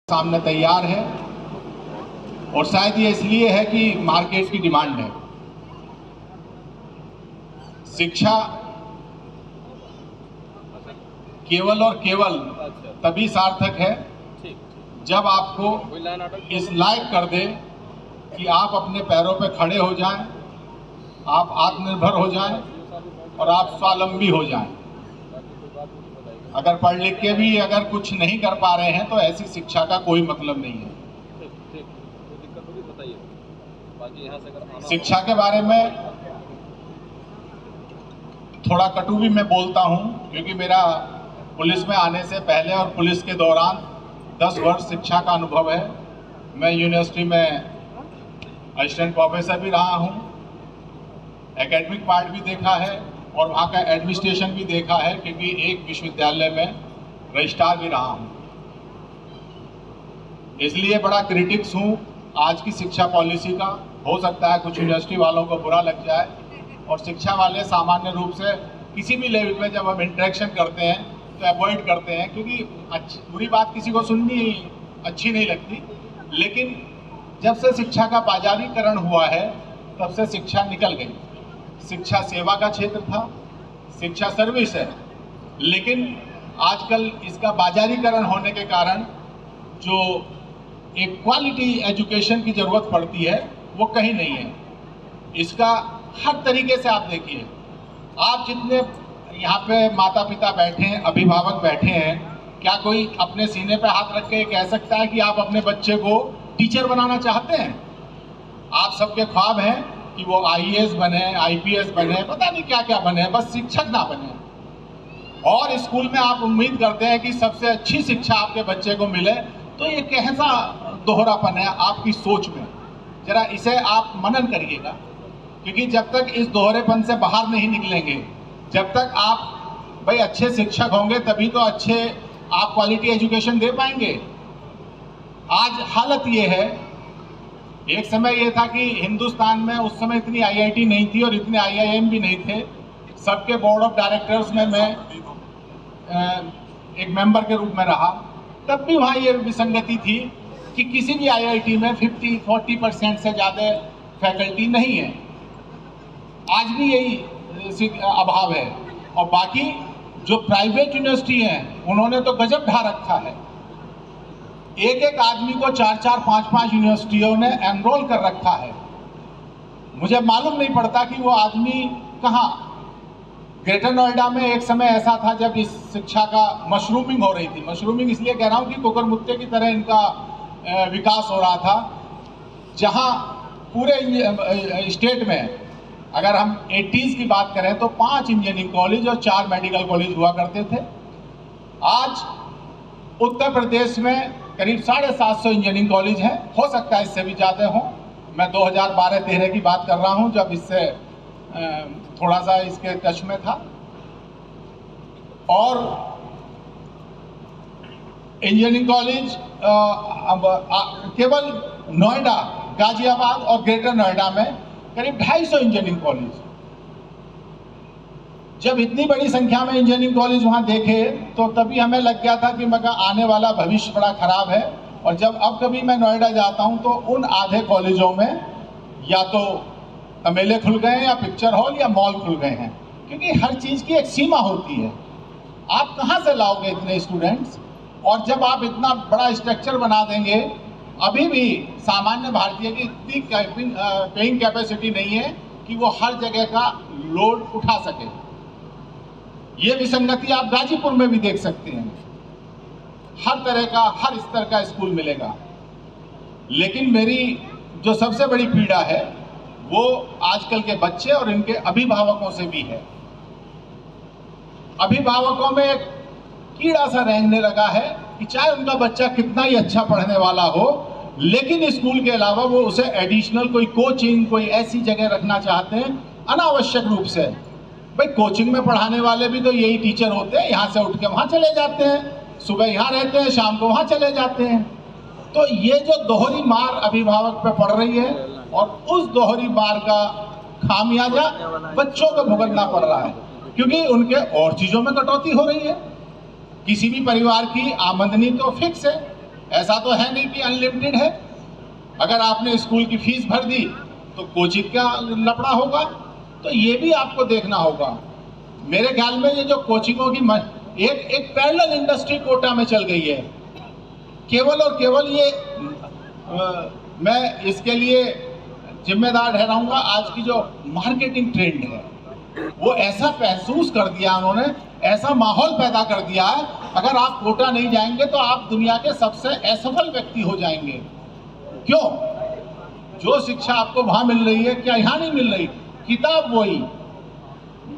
सामने तैयार है और शायद ये इसलिए है कि मार्केट की डिमांड है। शिक्षा केवल और केवल तभी सार्थक है जब आपको इस लायक कर दे कि आप अपने पैरों पर खड़े हो जाएं, आप आत्मनिर्भर हो जाएं और आप स्वावलंबी हो जाएं। अगर पढ़ लिख के भी अगर कुछ नहीं कर पा रहे हैं तो ऐसी शिक्षा का कोई मतलब नहीं है। शिक्षा के बारे में थोड़ा कटु भी मैं बोलता हूं क्योंकि मेरा पुलिस में आने से पहले और पुलिस के दौरान 10 वर्ष शिक्षा का अनुभव है। मैं यूनिवर्सिटी में असिस्टेंट प्रोफेसर भी रहा हूं, एकेडमिक पार्ट भी देखा है और वहाँ का एडमिनिस्ट्रेशन भी देखा है क्योंकि एक विश्वविद्यालय में रजिस्ट्रार भी रहा हूँ। इसलिए बड़ा क्रिटिक्स हूँ आज की शिक्षा पॉलिसी का। हो सकता है कुछ यूनिवर्सिटी वालों को बुरा लग जाए और शिक्षा वाले सामान्य रूप से किसी भी लेवल पे जब हम इंटरेक्शन करते हैं तो अवॉइड करते हैं क्योंकि बुरी बात किसी को सुननी अच्छी नहीं लगती। लेकिन जब से शिक्षा का बाजारीकरण हुआ है तब से शिक्षा निकल गई। शिक्षा सेवा का क्षेत्र था, शिक्षा सर्विस है, लेकिन आजकल इसका बाजारीकरण होने के कारण जो एक क्वालिटी एजुकेशन की ज़रूरत पड़ती है वो कहीं नहीं है। इसका हर तरीके से आप देखिए, आप जितने यहाँ पे माता पिता बैठे हैं, अभिभावक बैठे हैं, क्या कोई अपने सीने पे हाथ रख के कह सकता है कि आप अपने बच्चे को टीचर बनाना चाहते हैं? आप सबके ख्वाब हैं कि वो आईएएस बने, आईपीएस बने, पता नहीं क्या क्या बने, बस शिक्षक ना बने। और स्कूल में आप उम्मीद करते हैं कि सबसे अच्छी शिक्षा आपके बच्चे को मिले। तो ये कैसा दोहरापन है आपकी सोच में? जरा इसे आप मनन करिएगा, क्योंकि जब तक इस दोहरेपन से बाहर नहीं निकलेंगे, जब तक आप भाई अच्छे शिक्षक होंगे तभी तो अच्छे आप क्वालिटी एजुकेशन दे पाएंगे। आज हालत ये है, एक समय ये था कि हिंदुस्तान में उस समय इतनी आईआईटी नहीं थी और इतने आईआईएम भी नहीं थे। सबके बोर्ड ऑफ डायरेक्टर्स में मैं एक मेंबर के रूप में रहा। तब भी वहाँ ये विसंगति थी कि किसी भी आईआईटी में 40% से ज़्यादा फैकल्टी नहीं है। आज भी यही अभाव है। और बाकी जो प्राइवेट यूनिवर्सिटी हैं उन्होंने तो गजब ढा रखा है। एक एक आदमी को 4-4, 5-5 यूनिवर्सिटियों ने एनरोल कर रखा है। मुझे मालूम नहीं पड़ता कि वो आदमी कहाँ। ग्रेटर नोएडा में एक समय ऐसा था जब इस शिक्षा का मशरूमिंग हो रही थी। मशरूमिंग इसलिए कह रहा हूँ कि कुकरमुत्ते की तरह इनका विकास हो रहा था, जहाँ पूरे स्टेट में अगर हम 80s की बात करें तो 5 इंजीनियरिंग कॉलेज और 4 मेडिकल कॉलेज हुआ करते थे। आज उत्तर प्रदेश में करीब 750 इंजीनियरिंग कॉलेज हैं। हो सकता है इससे भी ज़्यादा हों। मैं 2012-13 की बात कर रहा हूं जब इससे थोड़ा सा इसके टच में था। और इंजीनियरिंग कॉलेज केवल नोएडा, गाजियाबाद और ग्रेटर नोएडा में करीब 250 इंजीनियरिंग कॉलेज। जब इतनी बड़ी संख्या में इंजीनियरिंग कॉलेज वहाँ देखे तो तभी हमें लग गया था कि मगर आने वाला भविष्य बड़ा खराब है। और जब अब कभी मैं नोएडा जाता हूँ तो उन आधे कॉलेजों में या तो तमेले खुल गए हैं या पिक्चर हॉल या मॉल खुल गए हैं, क्योंकि हर चीज़ की एक सीमा होती है। आप कहाँ से लाओगे इतने स्टूडेंट्स? और जब आप इतना बड़ा स्ट्रक्चर बना देंगे, अभी भी सामान्य भारतीय की इतनी पेइंग कैपेसिटी नहीं है कि वो हर जगह का लोड उठा सके। ये विसंगति आप गाजीपुर में भी देख सकते हैं। हर तरह का, हर स्तर का स्कूल मिलेगा। लेकिन मेरी जो सबसे बड़ी पीड़ा है वो आजकल के बच्चे और इनके अभिभावकों से भी है। अभिभावकों में एक कीड़ा सा रेंगने लगा है कि चाहे उनका बच्चा कितना ही अच्छा पढ़ने वाला हो, लेकिन स्कूल के अलावा वो उसे एडिशनल कोई कोचिंग, कोई ऐसी जगह रखना चाहते हैं अनावश्यक रूप से। भाई कोचिंग में पढ़ाने वाले भी तो यही टीचर होते हैं, यहाँ से उठ के वहाँ चले जाते हैं, सुबह यहाँ रहते हैं, शाम को वहाँ चले जाते हैं। तो ये जो दोहरी मार अभिभावक पे पड़ रही है और उस दोहरी मार का खामियाजा बच्चों को भुगतना पड़ रहा है, क्योंकि उनके और चीज़ों में कटौती हो रही है। किसी भी परिवार की आमदनी तो फिक्स है, ऐसा तो है नहीं कि अनलिमिटेड है। अगर आपने स्कूल की फीस भर दी तो कोचिंग का लफड़ा होगा, तो ये भी आपको देखना होगा। मेरे ख्याल में ये जो कोचिंगों की एक पैरेलल इंडस्ट्री कोटा में चल गई है, केवल और केवल ये मैं इसके लिए जिम्मेदार ठहराऊंगा। आज की जो मार्केटिंग ट्रेंड है वो ऐसा महसूस कर दिया उन्होंने, ऐसा माहौल पैदा कर दिया है, अगर आप कोटा नहीं जाएंगे तो आप दुनिया के सबसे असफल व्यक्ति हो जाएंगे। क्यों? जो शिक्षा आपको वहां मिल रही है क्या यहाँ नहीं मिल रही? किताब वही,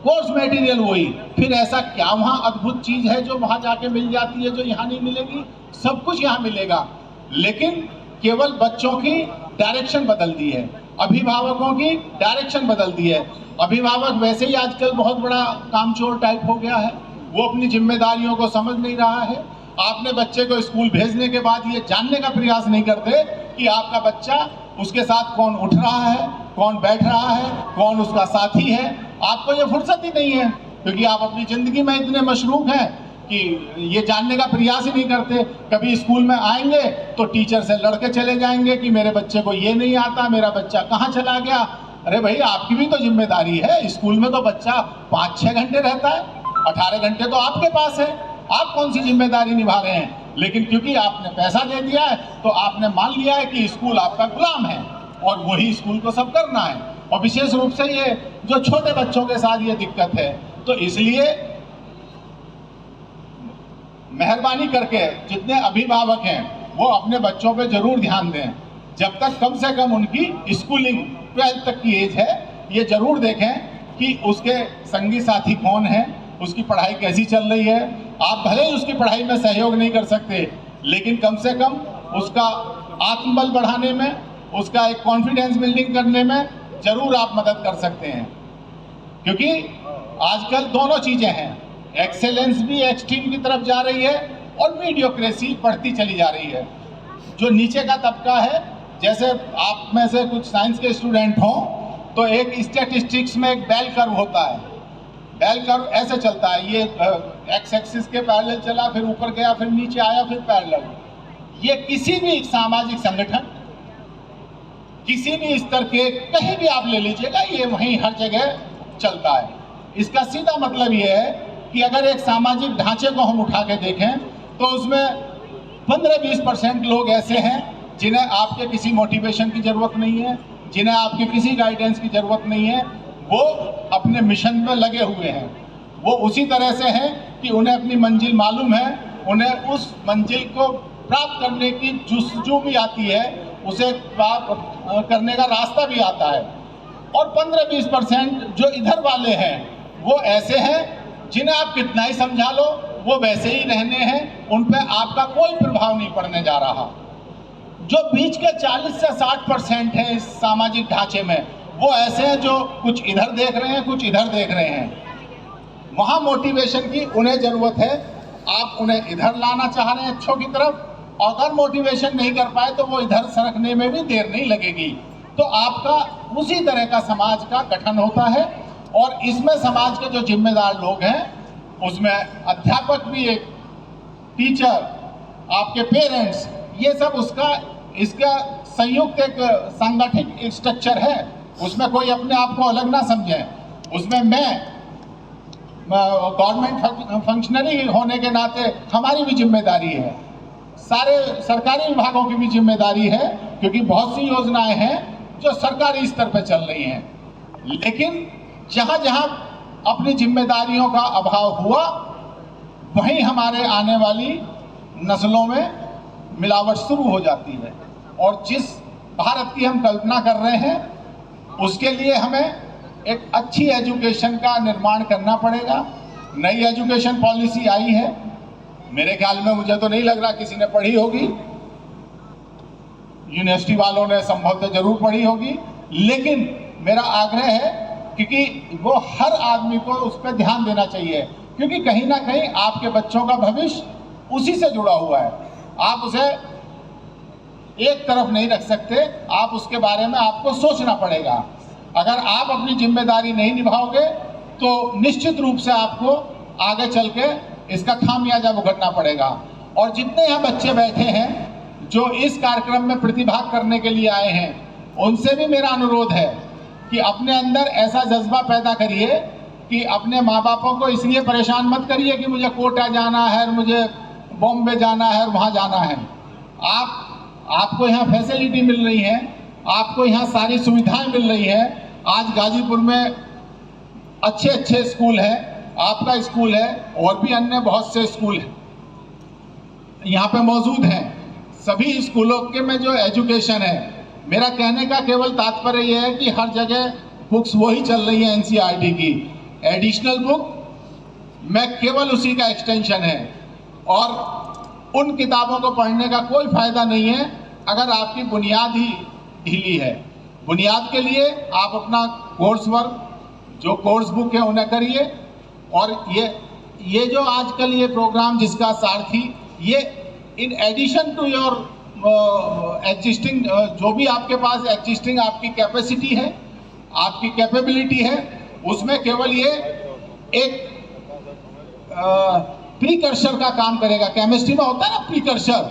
कोर्स मटेरियल वही, फिर ऐसा क्या वहां अद्भुत चीज है जो वहां जाके मिल जाती है जो यहाँ नहीं मिलेगी? सब कुछ यहाँ मिलेगा, लेकिन केवल बच्चों की डायरेक्शन बदल दी है, अभिभावकों की डायरेक्शन बदल दी है। अभिभावक वैसे ही आजकल बहुत बड़ा कामचोर टाइप हो गया है, वो अपनी जिम्मेदारियों को समझ नहीं रहा है। आपने बच्चे को स्कूल भेजने के बाद ये जानने का प्रयास नहीं करते कि आपका बच्चा, उसके साथ कौन उठ रहा है, कौन बैठ रहा है, कौन उसका साथी है। आपको ये फुर्सत ही नहीं है, क्योंकि आप अपनी जिंदगी में इतने मशरूफ हैं कि ये जानने का प्रयास ही नहीं करते। कभी स्कूल में आएंगे तो टीचर से लड़के चले जाएंगे कि मेरे बच्चे को ये नहीं आता, मेरा बच्चा कहाँ चला गया। अरे भाई, आपकी भी तो जिम्मेदारी है। स्कूल में तो बच्चा 5-6 घंटे रहता है, 18 घंटे तो आपके पास है। आप कौन सी जिम्मेदारी निभा रहे हैं? लेकिन क्योंकि आपने पैसा दे दिया है तो आपने मान लिया है कि स्कूल आपका गुलाम है और वही स्कूल को सब करना है। और विशेष रूप से ये जो छोटे बच्चों के साथ ये दिक्कत है, तो इसलिए मेहरबानी करके जितने अभिभावक हैं वो अपने बच्चों पे जरूर ध्यान दें। जब तक कम से कम उनकी स्कूलिंग 12th तक की एज है, ये जरूर देखें कि उसके संगी साथी कौन है, उसकी पढ़ाई कैसी चल रही है। आप भले ही उसकी पढ़ाई में सहयोग नहीं कर सकते, लेकिन कम से कम उसका आत्मबल बढ़ाने में, उसका एक कॉन्फिडेंस बिल्डिंग करने में जरूर आप मदद कर सकते हैं। क्योंकि आजकल दोनों चीजें हैं, एक्सेलेंस भी एक्सट्रीम की तरफ जा रही है और मीडियोक्रेसी बढ़ती चली जा रही है। जो नीचे का तबका है, जैसे आप में से कुछ साइंस के स्टूडेंट हों तो एक स्टैटिस्टिक्स में एक बेल कर्व होता है। बेल कर्व ऐसे चलता है, ये एक्स एक्सिस के पैरेलल चला, फिर ऊपर गया, फिर नीचे आया, फिर पैरेलल। ये किसी भी सामाजिक संगठन, किसी भी स्तर के कहीं भी आप ले लीजिएगा, ये वहीं हर जगह चलता है। इसका सीधा मतलब ये है कि अगर एक सामाजिक ढांचे को हम उठा के देखें तो उसमें 15-20% लोग ऐसे हैं जिन्हें आपके किसी मोटिवेशन की जरूरत नहीं है, जिन्हें आपके किसी गाइडेंस की जरूरत नहीं है। वो अपने मिशन में लगे हुए हैं। वो उसी तरह से हैं कि उन्हें अपनी मंजिल मालूम है, उन्हें उस मंजिल को प्राप्त करने की जुस्तजू भी आती है, उसे प्राप्त करने का रास्ता भी आता है। और 15-20% जो इधर वाले हैं वो ऐसे हैं जिन्हें आप कितना ही समझा लो वो वैसे ही रहने हैं, उन पर आपका कोई प्रभाव नहीं पड़ने जा रहा। जो बीच के 40 से 60% है इस सामाजिक ढांचे में, वो ऐसे हैं जो कुछ इधर देख रहे हैं, कुछ इधर देख रहे हैं। वहाँ मोटिवेशन की उन्हें जरूरत है, आप उन्हें इधर लाना चाह रहे हैं अच्छों की तरफ। अगर मोटिवेशन नहीं कर पाए तो वो इधर सरकने में भी देर नहीं लगेगी। तो आपका उसी तरह का समाज का गठन होता है। और इसमें समाज के जो जिम्मेदार लोग हैं, उसमें अध्यापक भी एक, टीचर, आपके पेरेंट्स, ये सब इसका संयुक्त एक सांगठनिक स्ट्रक्चर है। उसमें कोई अपने आप को अलग ना समझे। उसमें मैं गवर्नमेंट फंक्शनरी होने के नाते हमारी भी जिम्मेदारी है, सारे सरकारी विभागों की भी जिम्मेदारी है, क्योंकि बहुत सी योजनाएं हैं जो सरकारी स्तर पर चल रही हैं। लेकिन जहां जहां अपनी जिम्मेदारियों का अभाव हुआ, वहीं हमारे आने वाली नस्लों में मिलावट शुरू हो जाती है। और जिस भारत की हम कल्पना कर रहे हैं, उसके लिए हमें एक अच्छी एजुकेशन का निर्माण करना पड़ेगा। नई एजुकेशन पॉलिसी आई है, मेरे ख्याल में, मुझे तो नहीं लग रहा किसी ने पढ़ी होगी। यूनिवर्सिटी वालों ने संभवतः जरूर पढ़ी होगी, लेकिन मेरा आग्रह है क्योंकि वो हर आदमी को उस पर ध्यान देना चाहिए, क्योंकि कहीं ना कहीं आपके बच्चों का भविष्य उसी से जुड़ा हुआ है। आप उसे एक तरफ नहीं रख सकते, आप उसके बारे में आपको सोचना पड़ेगा। अगर आप अपनी जिम्मेदारी नहीं निभाओगे तो निश्चित रूप से आपको आगे चल के इसका खामियाजा भुगतना पड़ेगा। और जितने यहाँ बच्चे बैठे हैं जो इस कार्यक्रम में प्रतिभाग करने के लिए आए हैं, उनसे भी मेरा अनुरोध है कि अपने अंदर ऐसा जज्बा पैदा करिए कि अपने माँ बापों को इसलिए परेशान मत करिए कि मुझे कोटा जाना है, मुझे बॉम्बे जाना है, वहाँ जाना है। आपको यहाँ फैसिलिटी मिल रही है, आपको यहाँ सारी सुविधाएं मिल रही है। आज गाजीपुर में अच्छे अच्छे स्कूल हैं, आपका स्कूल है और भी अन्य बहुत से स्कूल हैं यहाँ पे मौजूद हैं। सभी स्कूलों के में जो एजुकेशन है, मेरा कहने का केवल तात्पर्य यह है कि हर जगह बुक्स वही चल रही है एनसीईआरटी की, एडिशनल बुक में केवल उसी का एक्सटेंशन है और उन किताबों को पढ़ने का कोई फायदा नहीं है अगर आपकी बुनियाद ही ढीली है। बुनियाद के लिए आप अपना कोर्स वर्क, जो कोर्स बुक है उन्हें करिए। और ये जो आजकल ये प्रोग्राम जिसका सारथी, ये in addition to your existing, जो भी आपके पास एग्जिस्टिंग आपकी कैपेसिटी है, आपकी कैपेबिलिटी है, उसमें केवल ये एक प्रीकर्सर का काम करेगा। केमिस्ट्री में होता है ना प्रीकर्सर,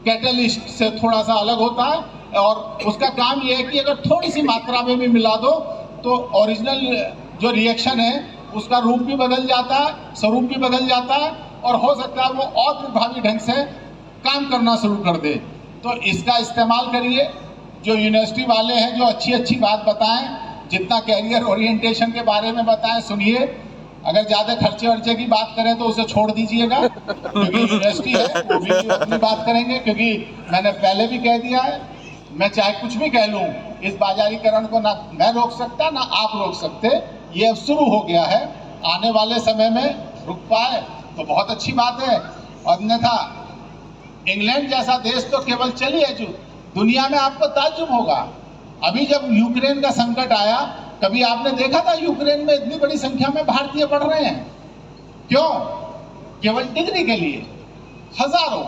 कैटलिस्ट से थोड़ा सा अलग होता है और उसका काम ये है कि अगर थोड़ी सी मात्रा में भी मिला दो तो ओरिजिनल जो रिएक्शन है उसका रूप भी बदल जाता है, स्वरूप भी बदल जाता है और हो सकता है वो और प्रभावी ढंग से काम करना शुरू कर दे। तो इसका इस्तेमाल करिए। जो यूनिवर्सिटी वाले हैं जो अच्छी अच्छी बात बताएं, जितना कैरियर ओरिएंटेशन के बारे में बताएं सुनिए। अगर ज़्यादा खर्चे वर्चे की बात करें तो उसे छोड़ दीजिएगा, क्योंकि यूनिवर्सिटी है वो भी अपनी बात करेंगे। क्योंकि मैंने पहले भी कह दिया है, मैं चाहे कुछ भी कह लूँ, इस बाजारीकरण को ना मैं रोक सकता ना आप रोक सकते। ये अब शुरू हो गया है, आने वाले समय में रुक पाए तो बहुत अच्छी बात है। अन्यथा इंग्लैंड जैसा देश तो केवल चलिए, जो दुनिया में आपको ताज्जुब होगा। अभी जब यूक्रेन का संकट आया, कभी आपने देखा था यूक्रेन में इतनी बड़ी संख्या में भारतीय पढ़ रहे हैं? क्यों? केवल डिग्री के लिए हजारों।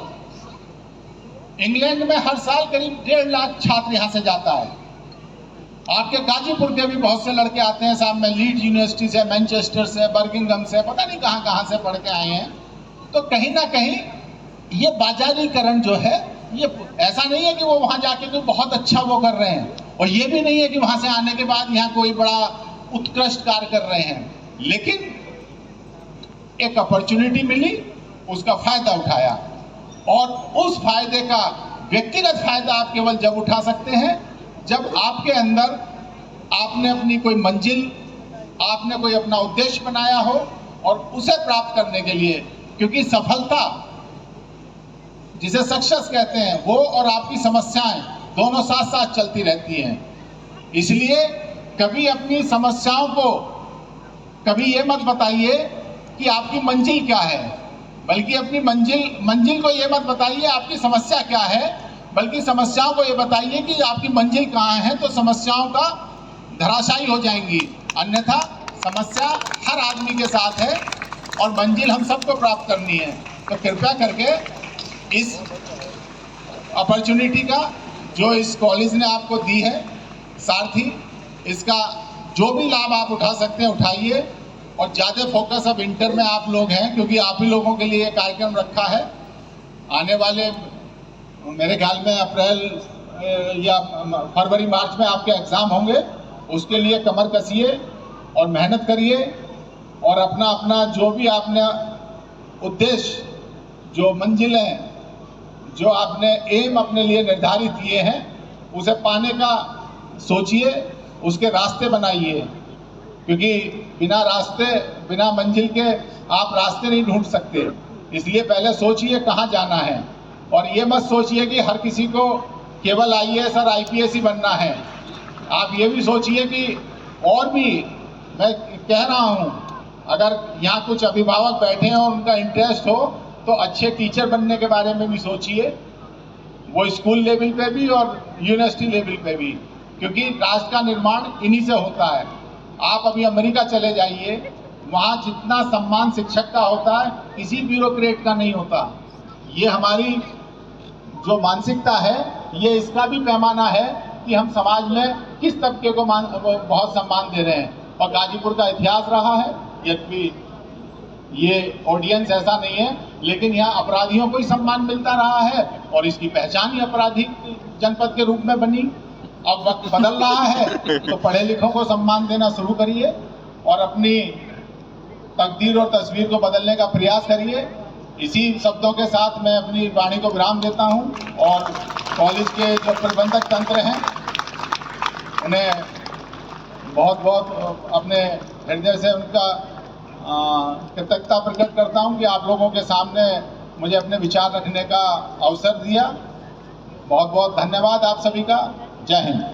इंग्लैंड में हर साल करीब 1.5 लाख छात्र यहाँ से जाता है। आपके गाजीपुर के भी बहुत से लड़के आते हैं, साहब में लीड्स यूनिवर्सिटी से, मैनचेस्टर से, बर्मिंघम से, पता नहीं कहाँ कहाँ से पढ़ के आए हैं। तो कहीं ना कहीं ये बाजारीकरण जो है, ये ऐसा नहीं है कि वो वहाँ जाके कोई बहुत अच्छा वो कर रहे हैं, और ये भी नहीं है कि वहाँ से आने के बाद यहाँ कोई बड़ा उत्कृष्ट कार्य कर रहे हैं। लेकिन एक अपॉर्चुनिटी मिली, उसका फायदा उठाया, और उस फायदे का व्यक्तिगत फायदा आप केवल जब उठा सकते हैं जब आपके अंदर आपने अपनी कोई मंजिल, आपने कोई अपना उद्देश्य बनाया हो और उसे प्राप्त करने के लिए, क्योंकि सफलता जिसे सक्सेस कहते हैं वो और आपकी समस्याएं दोनों साथ साथ चलती रहती हैं। इसलिए कभी अपनी समस्याओं को कभी ये मत बताइए कि आपकी मंजिल क्या है, बल्कि अपनी मंजिल को ये मत बताइए आपकी समस्या क्या है, बल्कि समस्याओं को ये बताइए कि आपकी मंजिल कहाँ है। तो समस्याओं का धराशायी हो जाएंगी। अन्यथा समस्या हर आदमी के साथ है और मंजिल हम सबको प्राप्त करनी है। तो कृपया करके इस अपॉर्चुनिटी का जो इस कॉलेज ने आपको दी है सारथी, इसका जो भी लाभ आप उठा सकते हैं उठाइए। और ज़्यादा फोकस अब इंटर में आप लोग हैं, क्योंकि आप ही लोगों के लिए कार्यक्रम रखा है। आने वाले मेरे ख्याल में अप्रैल या फरवरी मार्च में आपके एग्ज़ाम होंगे, उसके लिए कमर कसिए और मेहनत करिए और अपना अपना जो भी आपने उद्देश्य, जो मंजिलें, जो आपने एम अपने लिए निर्धारित किए हैं, उसे पाने का सोचिए, उसके रास्ते बनाइए। क्योंकि बिना मंजिल के आप रास्ते नहीं ढूंढ सकते। इसलिए पहले सोचिए कहाँ जाना है, और ये मत सोचिए कि हर किसी को केवल IAS और IPS ही बनना है। आप ये भी सोचिए कि और भी, मैं कह रहा हूँ, अगर यहाँ कुछ अभिभावक बैठे हैं और उनका इंटरेस्ट हो तो अच्छे टीचर बनने के बारे में भी सोचिए, वो स्कूल लेवल पे भी और यूनिवर्सिटी लेवल पे भी, क्योंकि राष्ट्र का निर्माण इन्हीं से होता है। आप अभी अमेरिका चले जाइए, वहाँ जितना सम्मान शिक्षक का होता है किसी ब्यूरोक्रेट का नहीं होता। ये हमारी जो मानसिकता है, ये इसका भी पैमाना है कि हम समाज में किस तबके को बहुत सम्मान दे रहे हैं। और गाजीपुर का इतिहास रहा है, यद्यपि ये ऑडियंस ऐसा नहीं है, लेकिन यहाँ अपराधियों को ही सम्मान मिलता रहा है और इसकी पहचान ही आपराधिक जनपद के रूप में बनी। अब वक्त बदल रहा है तो पढ़े लिखों को सम्मान देना शुरू करिए और अपनी तकदीर और तस्वीर को बदलने का प्रयास करिए। इसी शब्दों के साथ मैं अपनी वाणी को विराम देता हूं और कॉलेज के जो प्रबंधक तंत्र हैं उन्हें बहुत बहुत अपने हृदय से उनका कृतज्ञता प्रकट करता हूं कि आप लोगों के सामने मुझे अपने विचार रखने का अवसर दिया। बहुत बहुत धन्यवाद आप सभी का। जय हिंद।